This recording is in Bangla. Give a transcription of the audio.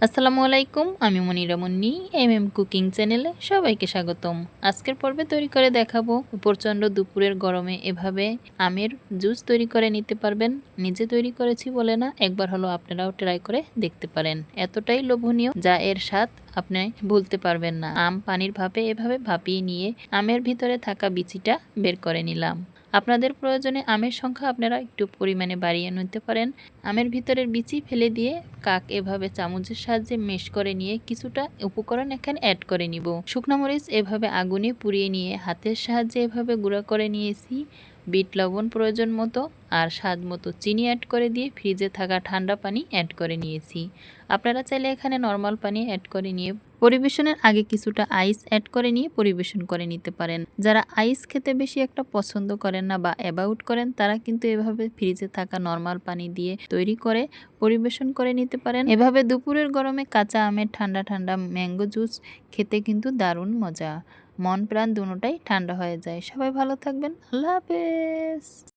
আসসালামু আলাইকুম, আমি মনিরা মুন্নি কুকিং চ্যানেলে সবাইকে স্বাগতম। আজকের পর্বে তৈরি করে দেখাবো প্রচণ্ড দুপুরের গরমে এভাবে আমের জুস তৈরি করে নিতে পারবেন। নিজে তৈরি করেছি বলে না, একবার হলো আপনারাও ট্রাই করে দেখতে পারেন। এতটাই লোভনীয় যা এর স্বাদ আপনি ভুলতে পারবেন না। আম পানির ভাপে এভাবে ভাপিয়ে নিয়ে আমের ভিতরে থাকা বিচিটা বের করে নিলাম। আপনাদের প্রয়োজনে আমের সংখ্যা আপনারা একটু পরিমাণে বাড়িয়ে নিতে পারেন। আমের ভিতরের বিচি ফেলে দিয়ে কাক এভাবে চামচের সাহায্যে মেশ করে নিয়ে কিছুটা উপকরণ এখানে অ্যাড করে নিব। শুকনো মরিচ এভাবে আগুনে পুড়িয়ে নিয়ে হাতের সাহায্যে এভাবে গুঁড়া করে নিয়েছি। বিট লবণ প্রয়োজন মতো আর স্বাদ মতো চিনি অ্যাড করে দিয়ে ফ্রিজে থাকা ঠান্ডা পানি অ্যাড করে নিয়েছি। আপনারা চাইলে এখানে নর্মাল পানি অ্যাড করে নিয়ে পরিবেশনের আগে কিছুটা আইস অ্যাড করে নিয়ে পরিবেশন করে নিতে পারেন। যারা আইস খেতে বেশি একটা পছন্দ করেন না বা অ্যাভয়েড করেন, তারা কিন্তু এভাবে ফ্রিজে থাকা নর্মাল পানি দিয়ে তৈরি করে পরিবেশন করে নিতে পারেন। এভাবে দুপুরের গরমে কাঁচা আমের ঠান্ডা ঠান্ডা ম্যাঙ্গো জুস খেতে কিন্তু দারুণ মজা। মন প্রাণ দুটোটাই ঠান্ডা হয়ে যায়। সবাই ভালো থাকবেন। আল্লাহ হাফেজ।